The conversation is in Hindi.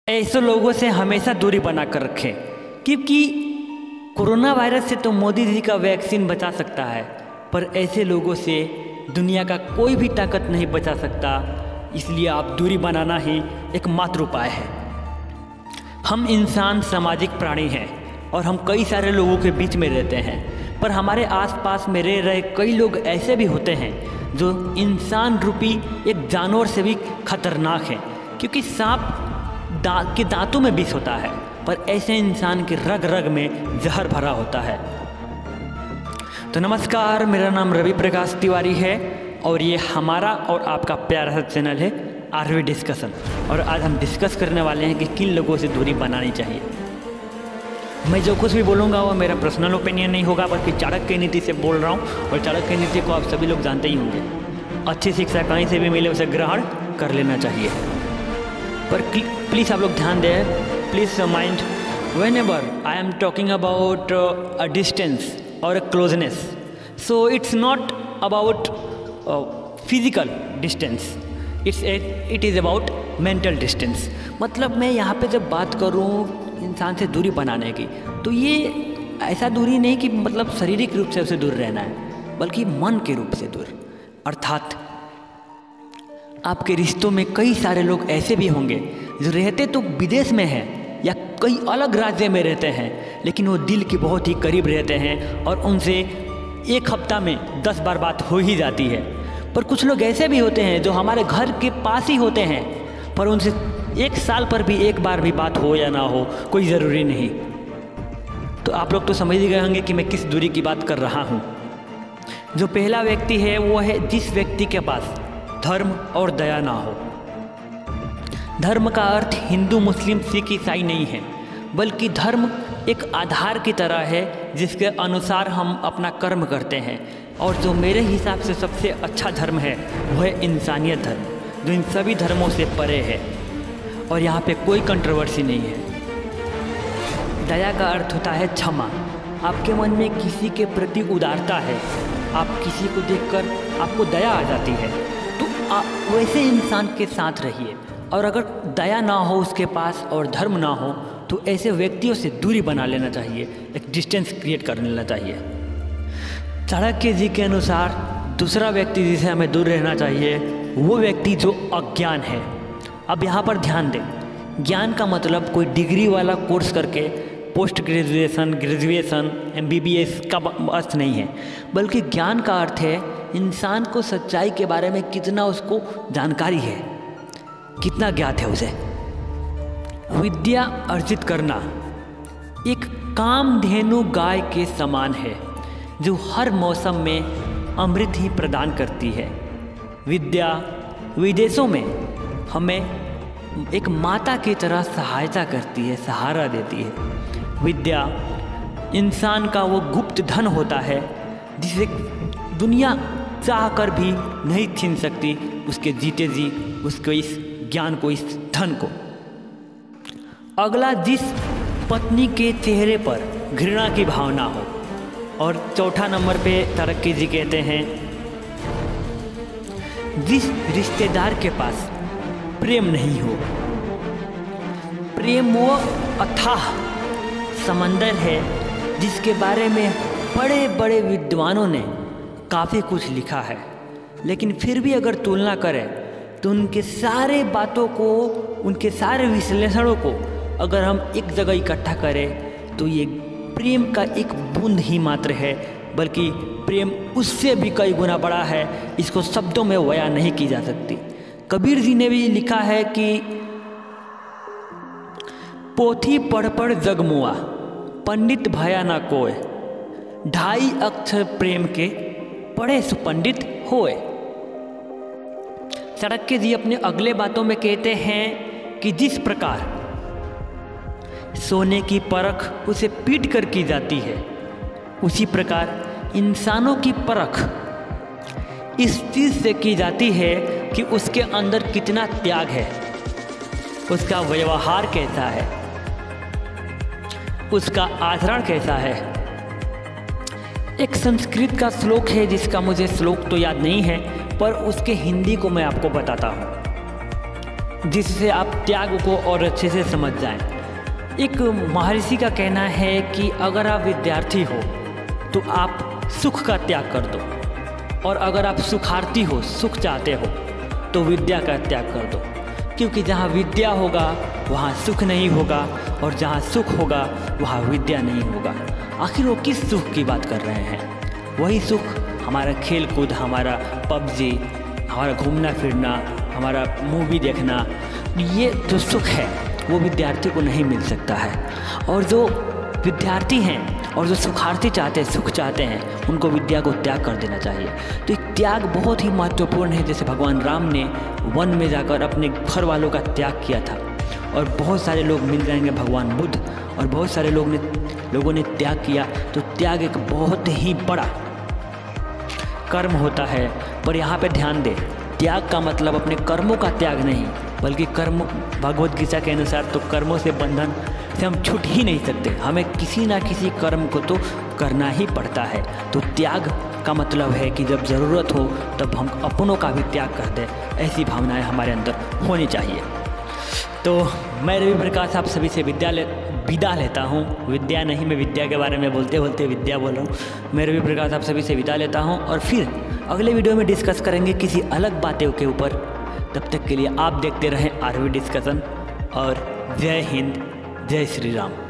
ऐसे लोगों से हमेशा दूरी बना कर रखें, क्योंकि कोरोना वायरस से तो मोदी जी का वैक्सीन बचा सकता है, पर ऐसे लोगों से दुनिया का कोई भी ताकत नहीं बचा सकता। इसलिए आप दूरी बनाना ही एकमात्र उपाय है। हम इंसान सामाजिक प्राणी हैं और हम कई सारे लोगों के बीच में रहते हैं, पर हमारे आसपास में रह रहे कई लोग ऐसे भी होते हैं जो इंसान रूपी एक जानवर से भी खतरनाक हैं, क्योंकि सांप के दांतों में विष होता है, पर ऐसे इंसान के रग रग में जहर भरा होता है। तो नमस्कार, मेरा नाम रवि प्रकाश तिवारी है और ये हमारा और आपका प्यारा सा चैनल है आरवी डिस्कशन। और आज हम डिस्कस करने वाले हैं कि किन लोगों से दूरी बनानी चाहिए। मैं जो कुछ भी बोलूँगा वो मेरा पर्सनल ओपिनियन नहीं होगा, बल्कि चाणक्य नीति से बोल रहा हूँ, और चाणक्य नीति को आप सभी लोग जानते ही होंगे। अच्छी शिक्षा कहीं से भी मिले उसे ग्रहण कर लेना चाहिए। पर प्लीज़ आप लोग ध्यान दें, please mind whenever I am talking about a distance और a closeness, so it's not about physical distance, it is about mental distance. मतलब मैं यहाँ पे जब बात करूँ इंसान से दूरी बनाने की, तो ये ऐसा दूरी नहीं कि मतलब शारीरिक रूप से उसे दूर रहना है, बल्कि मन के रूप से दूर। अर्थात आपके रिश्तों में कई सारे लोग ऐसे भी होंगे जो रहते तो विदेश में हैं या कई अलग राज्य में रहते हैं, लेकिन वो दिल के बहुत ही करीब रहते हैं और उनसे एक हफ्ता में 10 बार बात हो ही जाती है। पर कुछ लोग ऐसे भी होते हैं जो हमारे घर के पास ही होते हैं, पर उनसे 1 साल पर भी एक बार भी बात हो या ना हो कोई ज़रूरी नहीं। तो आप लोग तो समझ ही गए होंगे कि मैं किस दूरी की बात कर रहा हूँ। जो पहला व्यक्ति है वो है जिस व्यक्ति के पास धर्म और दया ना हो। धर्म का अर्थ हिंदू, मुस्लिम, सिख, ईसाई नहीं है, बल्कि धर्म एक आधार की तरह है जिसके अनुसार हम अपना कर्म करते हैं। और जो मेरे हिसाब से सबसे अच्छा धर्म है वो है इंसानियत धर्म, जो इन सभी धर्मों से परे है और यहाँ पे कोई कंट्रोवर्सी नहीं है। दया का अर्थ होता है क्षमा। आपके मन में किसी के प्रति उदारता है, आप किसी को देखकर आपको दया आ जाती है, तो आप वैसे इंसान के साथ रहिए। और अगर दया ना हो उसके पास और धर्म ना हो, तो ऐसे व्यक्तियों से दूरी बना लेना चाहिए, एक डिस्टेंस क्रिएट कर लेना चाहिए। चाणक्य जी के अनुसार दूसरा व्यक्ति जिसे हमें दूर रहना चाहिए वो व्यक्ति जो अज्ञान है। अब यहाँ पर ध्यान दें, ज्ञान का मतलब कोई डिग्री वाला कोर्स करके पोस्ट ग्रेजुएशन, ग्रेजुएशन, MBBS का अर्थ नहीं है, बल्कि ज्ञान का अर्थ है इंसान को सच्चाई के बारे में कितना उसको जानकारी है, कितना ज्ञात है उसे। विद्या अर्जित करना एक कामधेनु गाय के समान है जो हर मौसम में अमृत ही प्रदान करती है। विद्या विदेशों में हमें एक माता की तरह सहायता करती है, सहारा देती है। विद्या इंसान का वो गुप्त धन होता है जिसे दुनिया चाह कर भी नहीं छीन सकती उसके जीते जी उसको, इस ज्ञान को, इस धन को। अगला, जिस पत्नी के चेहरे पर घृणा की भावना हो। और चौथा नंबर पे चाणक्य जी कहते हैं जिस रिश्तेदार के पास प्रेम नहीं हो। प्रेम वो अथाह समंदर है जिसके बारे में बड़े बड़े विद्वानों ने काफ़ी कुछ लिखा है, लेकिन फिर भी अगर तुलना करें तो उनके सारे बातों को, उनके सारे विश्लेषणों को अगर हम एक जगह इकट्ठा करें तो ये प्रेम का एक बूंद ही मात्र है, बल्कि प्रेम उससे भी कई गुना बड़ा है। इसको शब्दों में बयां नहीं की जा सकती। कबीर जी ने भी लिखा है कि पोथी पढ़ पढ़ जग मुआ, पंडित भया ना कोय, 2.5 अक्षर प्रेम के पढ़े सुपंडित होए। चाणक्य जी अपने अगले बातों में कहते हैं कि जिस प्रकार सोने की परख उसे पीट कर की जाती है, उसी प्रकार इंसानों की परख इस चीज़ से की जाती है कि उसके अंदर कितना त्याग है, उसका व्यवहार कैसा है, उसका आचरण कैसा है। एक संस्कृत का श्लोक है जिसका मुझे श्लोक तो याद नहीं है, पर उसके हिंदी को मैं आपको बताता हूँ। जिससे आप त्याग को और अच्छे से समझ जाएं। एक महर्षि का कहना है कि अगर आप विद्यार्थी हो तो आप सुख का त्याग कर दो, और अगर आप सुखार्थी हो, सुख चाहते हो, तो विद्या का त्याग कर दो। क्योंकि जहाँ विद्या होगा वहाँ सुख नहीं होगा, और जहाँ सुख होगा वहाँ विद्या नहीं होगा। आखिर वो किस सुख की बात कर रहे हैं? वही सुख हमारा खेल कूद, हमारा पबजी, हमारा घूमना फिरना, हमारा मूवी देखना, ये जो सुख है वो विद्यार्थी को नहीं मिल सकता है। और जो विद्यार्थी हैं और जो सुखार्थी चाहते हैं, सुख चाहते हैं, उनको विद्या को त्याग कर देना चाहिए। तो एक त्याग बहुत ही महत्वपूर्ण है। जैसे भगवान राम ने वन में जाकर अपने घर वालों का त्याग किया था, और बहुत सारे लोग मिल जाएंगे भगवान बुद्ध, और बहुत सारे लोगों ने त्याग किया। तो त्याग एक बहुत ही बड़ा कर्म होता है। पर यहाँ पे ध्यान दें, त्याग का मतलब अपने कर्मों का त्याग नहीं, बल्कि कर्म, भगवद गीता के अनुसार तो कर्मों से बंधन से हम छूट ही नहीं सकते, हमें किसी ना किसी कर्म को तो करना ही पड़ता है। तो त्याग का मतलब है कि जब ज़रूरत हो तब हम अपनों का भी त्याग कर दें, ऐसी भावनाएं हमारे अंदर होनी चाहिए। तो मैं रवि प्रकाश आप सभी से विदा लेता हूँ। विद्या नहीं, मैं विद्या के बारे में बोलते बोलते विद्या बोल रहा हूँ। मैं रवि प्रकाश आप सभी से विदा लेता हूँ, और फिर अगले वीडियो में डिस्कस करेंगे किसी अलग बातों के ऊपर। तब तक के लिए आप देखते रहें आरवी डिस्कशन, और जय हिंद, जय श्री राम।